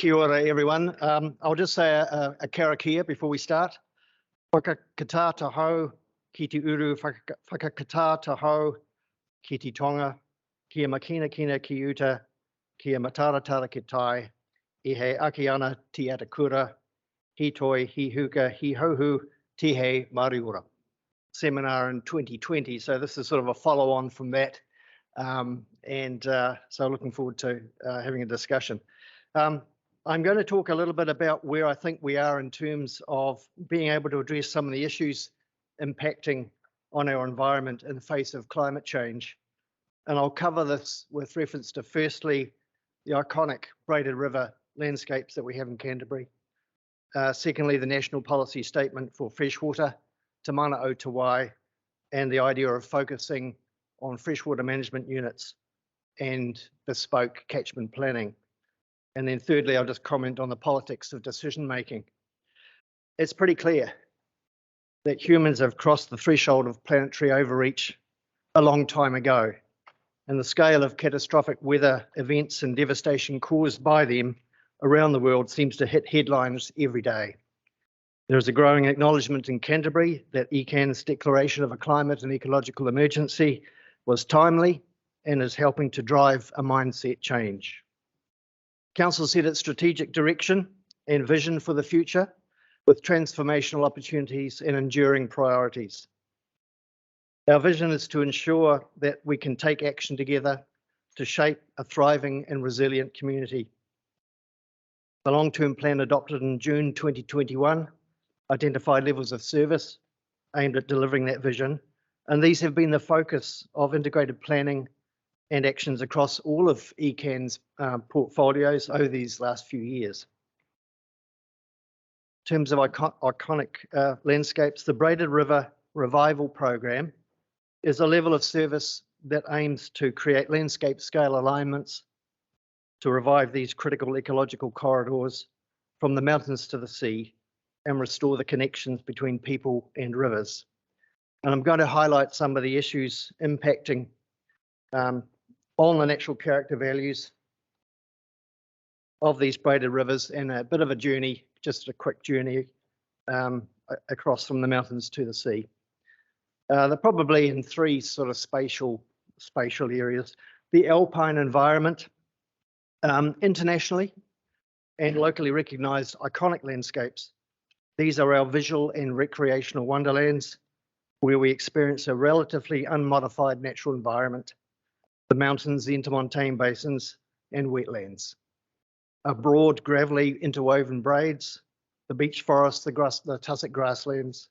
Kia ora, everyone. I'll just say a karakia before we start. Whakakata taho, ki te uru, whakakata taho, ki te tonga, kia makina kina ki uta, kia mataratara ki tai, I he ake ana ti atakura, hi toi, hi huka, hi hohu, ti he mariura. Seminar in 2020, so this is sort of a follow-on from that. So looking forward to having a discussion. I'm going to talk a little bit about where I think we are in terms of being able to address some of the issues impacting on our environment in the face of climate change. And I'll cover this with reference to, firstly, the iconic Braided River landscapes that we have in Canterbury. Secondly, the National Policy Statement for Freshwater, Te Mana o Te Wai, and the idea of focusing on freshwater management units and bespoke catchment planning. And then thirdly, I'll just comment on the politics of decision making. It's pretty clear that humans have crossed the threshold of planetary overreach a long time ago, and the scale of catastrophic weather events and devastation caused by them around the world seems to hit headlines every day. There is a growing acknowledgement in Canterbury that ECan's declaration of a climate and ecological emergency was timely and is helping to drive a mindset change. Council set its strategic direction and vision for the future with transformational opportunities and enduring priorities. Our vision is to ensure that we can take action together to shape a thriving and resilient community. The long-term plan adopted in June 2021 identified levels of service aimed at delivering that vision, and these have been the focus of integrated planning and actions across all of ECan's portfolios over these last few years. In terms of iconic landscapes, the Braided River Revival Program is a level of service that aims to create landscape scale alignments to revive these critical ecological corridors from the mountains to the sea and restore the connections between people and rivers. And I'm going to highlight some of the issues impacting on the natural character values of these braided rivers, and a bit of a journey, just a quick journey across from the mountains to the sea. They're probably in three sort of spatial areas. The Alpine environment, internationally and locally recognised iconic landscapes. These are our visual and recreational wonderlands where we experience a relatively unmodified natural environment, the mountains, the intermontane basins, and wetlands. A broad, gravelly, interwoven braids, the beech forests, the tussock grasslands,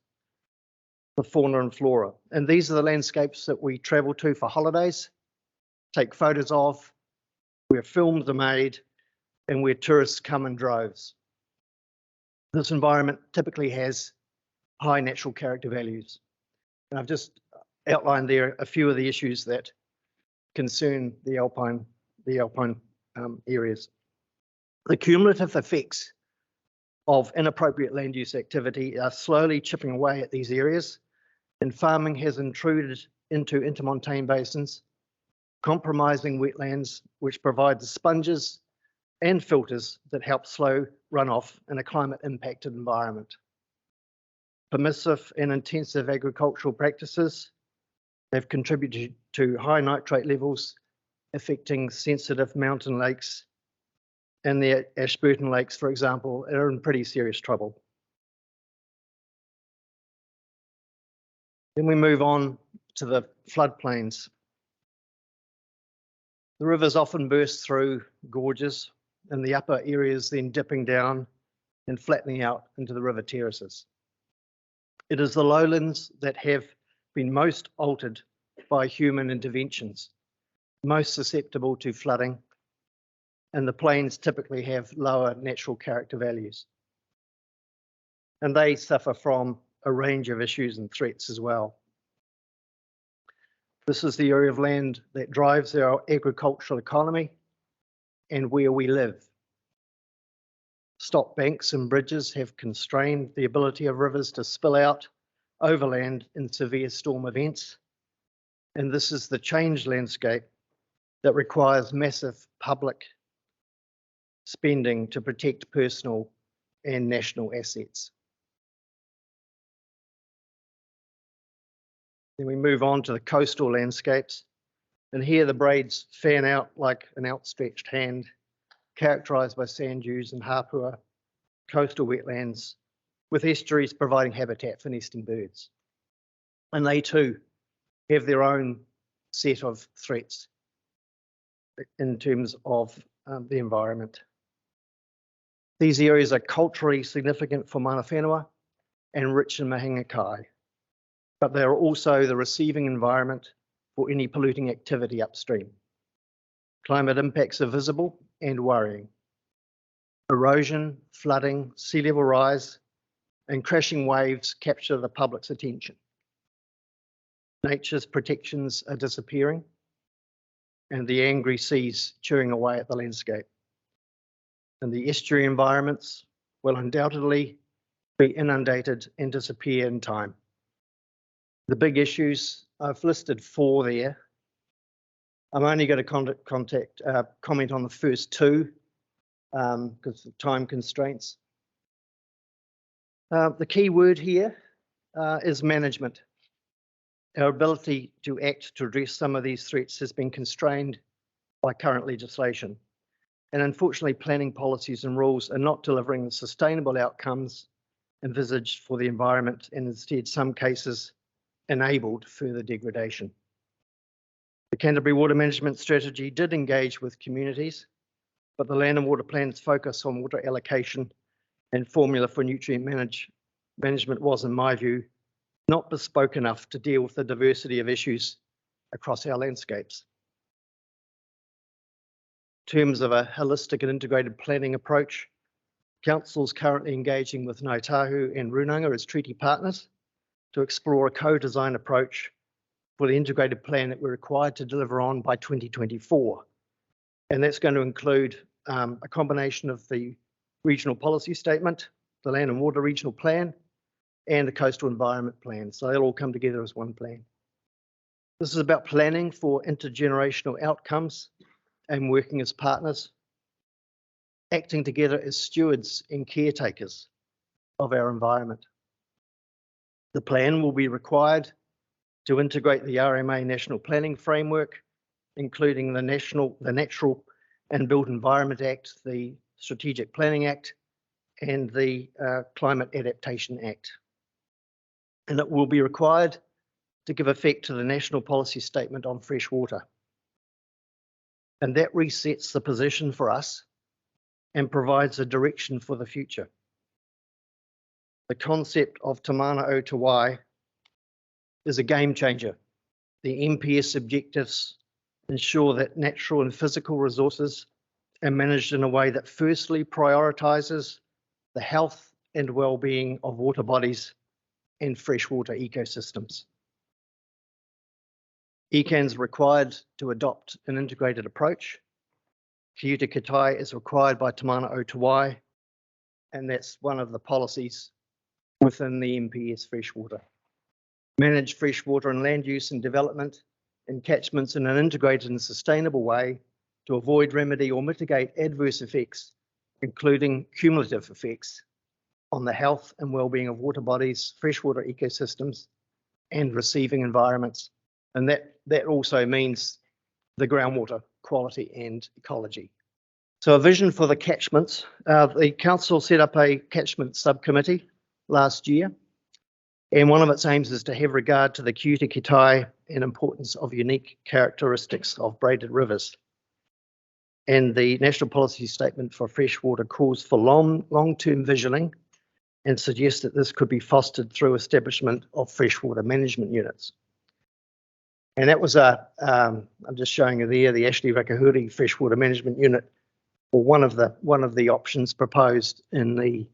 the fauna and flora. And these are the landscapes that we travel to for holidays, take photos of, where films are made, and where tourists come in droves. This environment typically has high natural character values. And I've just outlined there a few of the issues that concern the Alpine areas. The cumulative effects of inappropriate land use activity are slowly chipping away at these areas, and farming has intruded into intermontane basins, compromising wetlands, which provide the sponges and filters that help slow runoff in a climate-impacted environment. Permissive and intensive agricultural practices have contributed to high nitrate levels affecting sensitive mountain lakes, and the Ashburton lakes, for example, are in pretty serious trouble. Then we move on to the floodplains. The rivers often burst through gorges, and the upper areas then dipping down and flattening out into the river terraces. It is the lowlands that have been most altered by human interventions, most susceptible to flooding, and the plains typically have lower natural character values. And they suffer from a range of issues and threats as well. This is the area of land that drives our agricultural economy and where we live. Stop banks and bridges have constrained the ability of rivers to spill out overland in severe storm events. And this is the changed landscape that requires massive public spending to protect personal and national assets. Then we move on to the coastal landscapes, and here the braids fan out like an outstretched hand, characterised by sand dunes and hapua, coastal wetlands, with estuaries providing habitat for nesting birds. And they too have their own set of threats in terms of the environment. These areas are culturally significant for mana whenua and rich in mahinga kai, but they are also the receiving environment for any polluting activity upstream. Climate impacts are visible and worrying. Erosion, flooding, sea level rise, and crashing waves capture the public's attention. Nature's protections are disappearing, and the angry seas chewing away at the landscape. And the estuary environments will undoubtedly be inundated and disappear in time. The big issues, I've listed 4 there. I'm only going to comment on the first 2 because of time constraints. The key word here is management. Our ability to act to address some of these threats has been constrained by current legislation. And unfortunately, planning policies and rules are not delivering the sustainable outcomes envisaged for the environment, and instead, some cases, enabled further degradation. The Canterbury Water Management Strategy did engage with communities, but the land and water plan's focus on water allocation and formula for nutrient management was, in my view, not bespoke enough to deal with the diversity of issues across our landscapes. In terms of a holistic and integrated planning approach, Council's currently engaging with Ngāi Tahu and Runanga as treaty partners to explore a co-design approach for the integrated plan that we're required to deliver on by 2024. And that's going to include a combination of the regional policy statement, the land and water regional plan, and the coastal environment plan. So they'll all come together as one plan. This is about planning for intergenerational outcomes and working as partners, acting together as stewards and caretakers of our environment. The plan will be required to integrate the RMA National Planning Framework, including the Natural and Built Environment Act, the Strategic Planning Act, and the Climate Adaptation Act. And it will be required to give effect to the National Policy Statement on Fresh Water. And that resets the position for us and provides a direction for the future. The concept of Te Mana o Te Wai is a game changer. The MPS objectives ensure that natural and physical resources are managed in a way that firstly prioritises the health and well-being of water bodies and freshwater ecosystems. ECan is required to adopt an integrated approach. Kia ute kitai is required by Te Mana o Te Wai, and that's one of the policies within the MPS freshwater. Manage freshwater and land use and development in catchments in an integrated and sustainable way to avoid, remedy or mitigate adverse effects, including cumulative effects on the health and well-being of water bodies, freshwater ecosystems, and receiving environments. And that also means the groundwater quality and ecology. So a vision for the catchments. The council set up a catchment subcommittee last year, and one of its aims is to have regard to the kia ute kitai and importance of unique characteristics of braided rivers. And the National Policy Statement for Freshwater calls for long-term visioning and suggests that this could be fostered through establishment of freshwater management units. And that was I'm just showing you there, the Ashley Rakahuri Freshwater Management Unit, or one of the options proposed in the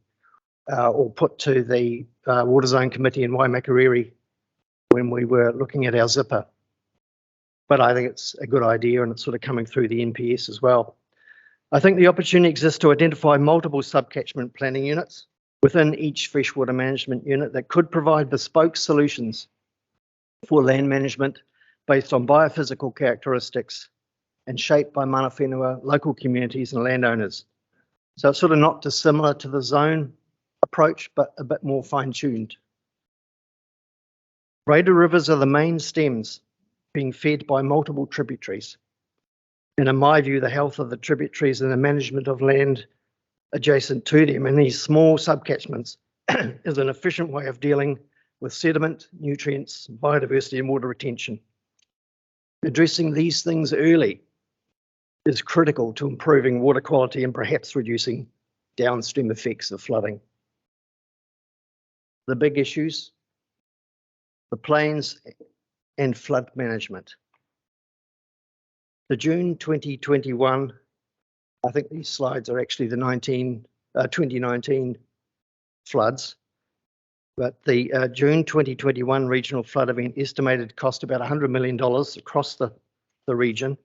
or put to the Water Zone Committee in Waimakariri when we were looking at our zipper. But I think it's a good idea, and it's sort of coming through the NPS as well. I think the opportunity exists to identify multiple sub-catchment planning units within each freshwater management unit that could provide bespoke solutions for land management based on biophysical characteristics and shaped by mana whenua, local communities and landowners. So it's sort of not dissimilar to the zone approach, but a bit more fine-tuned. Braided rivers are the main stems being fed by multiple tributaries. And in my view, the health of the tributaries and the management of land adjacent to them in these small subcatchments is an efficient way of dealing with sediment, nutrients, biodiversity, and water retention. Addressing these things early is critical to improving water quality and perhaps reducing downstream effects of flooding. The big issues, the plains and flood management. The June 2021, I think these slides are actually the 2019 floods, but the June 2021 regional flood event estimated cost about $100 million across the region,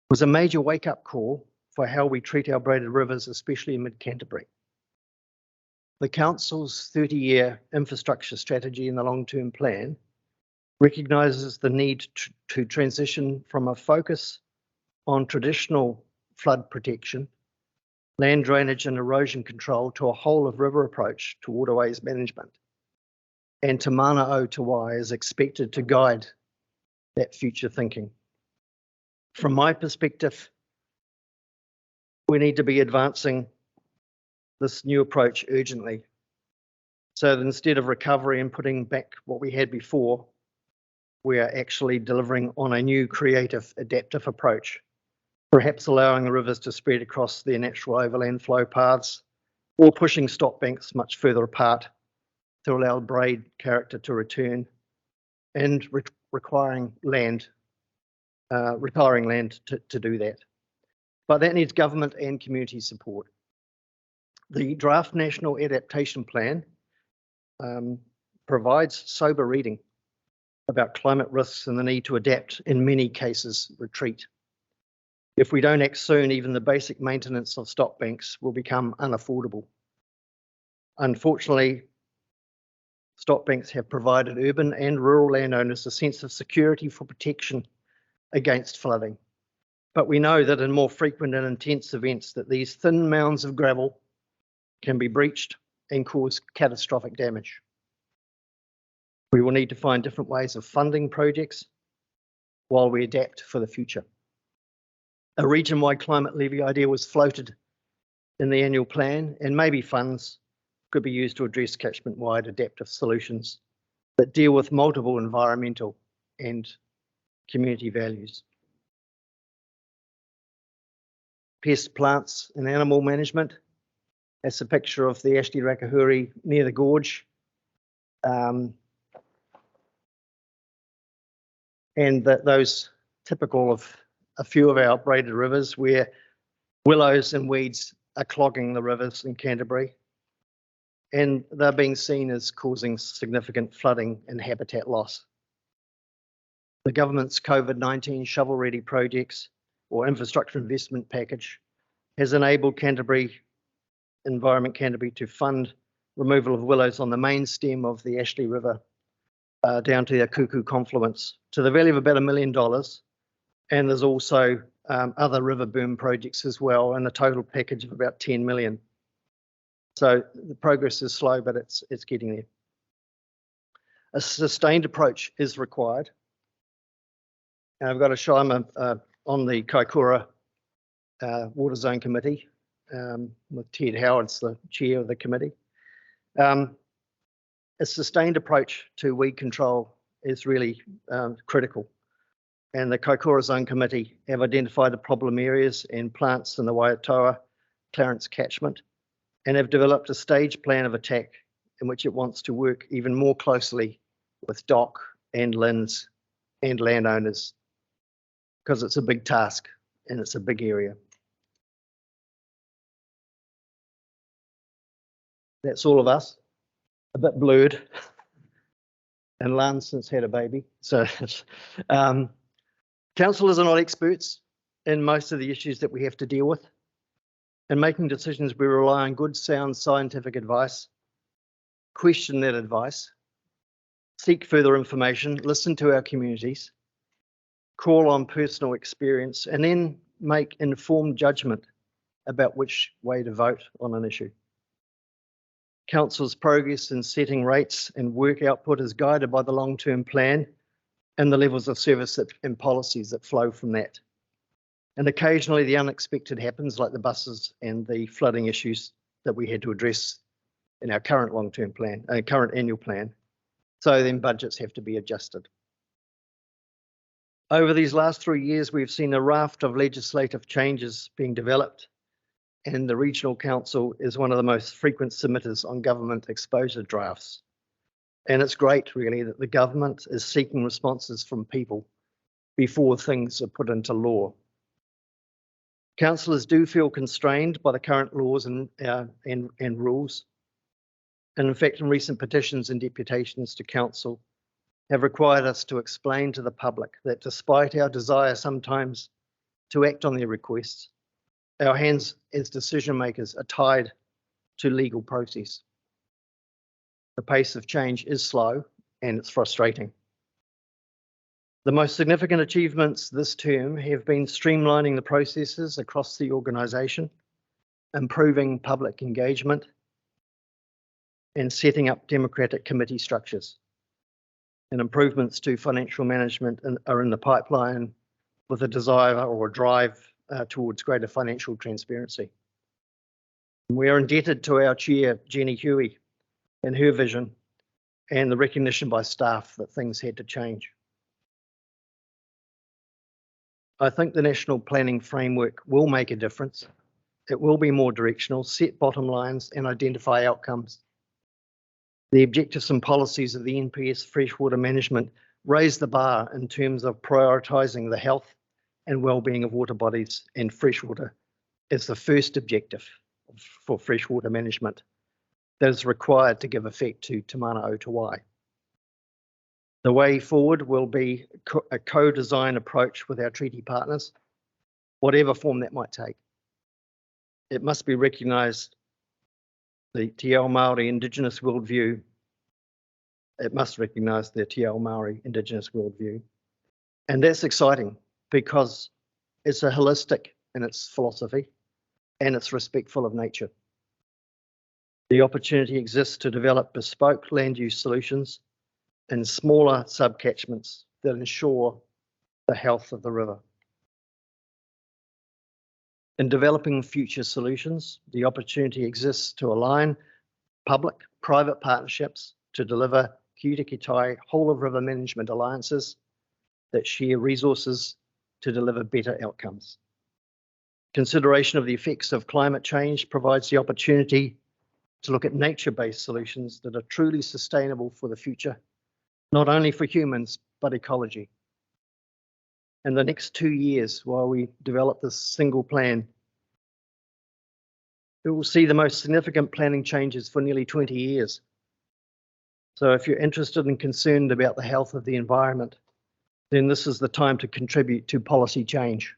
was a major wake-up call for how we treat our braided rivers, especially in mid-Canterbury. The Council's 30-year infrastructure strategy in the long-term plan recognises the need to transition from a focus on traditional flood protection, land drainage and erosion control to a whole of river approach to waterways management. And Te Mana o Te Wai is expected to guide that future thinking. From my perspective, we need to be advancing this new approach urgently. So that instead of recovery and putting back what we had before, we are actually delivering on a new creative adaptive approach, perhaps allowing the rivers to spread across their natural overland flow paths or pushing stop banks much further apart to allow braid character to return and retiring land to do that. But that needs government and community support. The draft National Adaptation Plan provides sober reading about climate risks and the need to adapt, in many cases, retreat. If we don't act soon, even the basic maintenance of stop banks will become unaffordable. Unfortunately, stop banks have provided urban and rural landowners a sense of security for protection against flooding. But we know that in more frequent and intense events that these thin mounds of gravel can be breached and cause catastrophic damage. We will need to find different ways of funding projects while we adapt for the future. A region-wide climate levy idea was floated in the annual plan, and maybe funds could be used to address catchment-wide adaptive solutions that deal with multiple environmental and community values. Pest, plants and animal management. That's a picture of the Ashley Rakahuri near the gorge. And those typical of a few of our braided rivers where willows and weeds are clogging the rivers in Canterbury. And they're being seen as causing significant flooding and habitat loss. The government's COVID-19 shovel-ready projects or infrastructure investment package has enabled Environment Canterbury to fund removal of willows on the main stem of the Ashley River down to the Kuku confluence to the value of about $1 million. And there's also other river boom projects as well, and a total package of about 10 million. So the progress is slow, but it's getting there. A sustained approach is required. And I've got to show I'm on the Kaikoura Water Zone Committee with Ted Howard's the chair of the committee. A sustained approach to weed control is really critical. And the Kaikoura Zone Committee have identified the problem areas and plants in the Waitoa Clarence catchment and have developed a stage plan of attack in which it wants to work even more closely with DOC and LINZ and landowners, because it's a big task and it's a big area. That's all of us, a bit blurred. And Lan's since had a baby. So councillors are not experts in most of the issues that we have to deal with. In making decisions, we rely on good, sound scientific advice, question that advice, seek further information, listen to our communities, call on personal experience, and then make informed judgment about which way to vote on an issue. Council's progress in setting rates and work output is guided by the long-term plan and the levels of service and policies that flow from that. And occasionally the unexpected happens, like the buses and the flooding issues that we had to address in our current long-term plan, current annual plan. So then budgets have to be adjusted. Over these last 3 years, we've seen a raft of legislative changes being developed, and the Regional Council is one of the most frequent submitters on government exposure drafts. And it's great, really, that the government is seeking responses from people before things are put into law. Councillors do feel constrained by the current laws and rules. And in fact, in recent petitions and deputations to Council have required us to explain to the public that despite our desire sometimes to act on their requests, our hands as decision makers are tied to legal process. The pace of change is slow and it's frustrating. The most significant achievements this term have been streamlining the processes across the organisation, improving public engagement, and setting up democratic committee structures. And improvements to financial management are in the pipeline with a desire or a drive towards greater financial transparency. We are indebted to our chair, Jenny Huey, and her vision and the recognition by staff that things had to change. I think the National Planning Framework will make a difference. It will be more directional, set bottom lines and identify outcomes. The objectives and policies of the NPS freshwater management raise the bar in terms of prioritising the health and well-being of water bodies, and freshwater is the first objective for freshwater management that is required to give effect to Te Mana o Te Wai. The way forward will be a co-design approach with our treaty partners, whatever form that might take. It must be recognised the Te Ao Māori Indigenous worldview. It must recognise the Te Ao Māori Indigenous worldview. And that's exciting because it's a holistic in its philosophy and it's respectful of nature. The opportunity exists to develop bespoke land use solutions in smaller sub-catchments that ensure the health of the river. In developing future solutions, the opportunity exists to align public-private partnerships to deliver Kirikitai whole of river management alliances that share resources to deliver better outcomes. Consideration of the effects of climate change provides the opportunity to look at nature-based solutions that are truly sustainable for the future, not only for humans, but ecology. In the next 2 years, while we develop this single plan, we will see the most significant planning changes for nearly 20 years. So if you're interested and concerned about the health of the environment, then this is the time to contribute to policy change.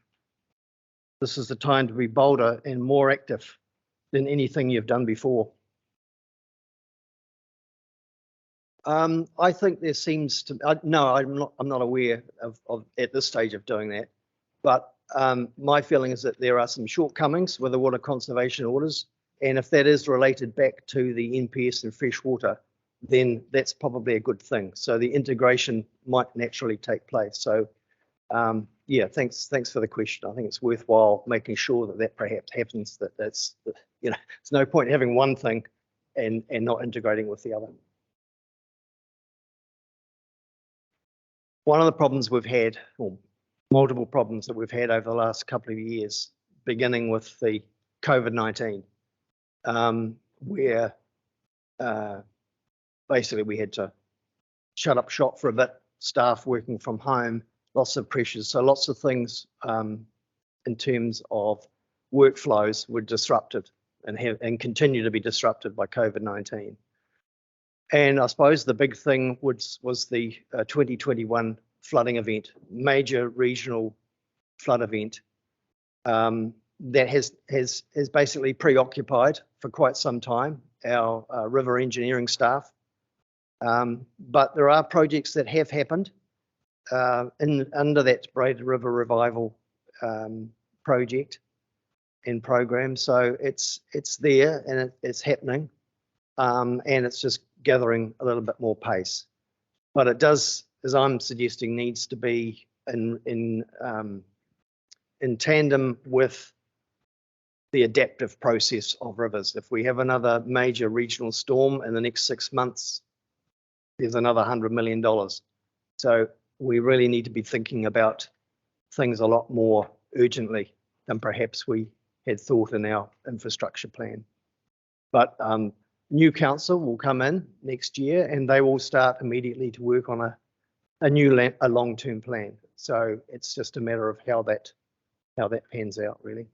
This is the time to be bolder and more active than anything you've done before. I think there seems to, no, I'm not aware of at this stage of doing that, but my feeling is that there are some shortcomings with the water conservation orders, and if that is related back to the NPS and freshwater, then that's probably a good thing. So the integration might naturally take place. So yeah, thanks for the question. I think it's worthwhile making sure that that perhaps happens. That's you know, there's no point having one thing and not integrating with the other. One of the problems we've had, or multiple problems that we've had over the last couple of years, beginning with the COVID-19, where basically we had to shut up shop for a bit, staff working from home, lots of pressures. So lots of things in terms of workflows were disrupted and continue to be disrupted by COVID-19. And I suppose the big thing was the 2021 flooding event, major regional flood event that has basically preoccupied for quite some time our river engineering staff. But there are projects that have happened under that Braided River Revival project and programs. So it's there and it's happening, and it's just gathering a little bit more pace. But it does, as I'm suggesting, needs to be in tandem with the adaptive process of rivers. If we have another major regional storm in the next 6 months, there's another $100 million. So we really need to be thinking about things a lot more urgently than perhaps we had thought in our infrastructure plan. But new council will come in next year and they will start immediately to work on a long-term plan. So it's just a matter of how that pans out, really.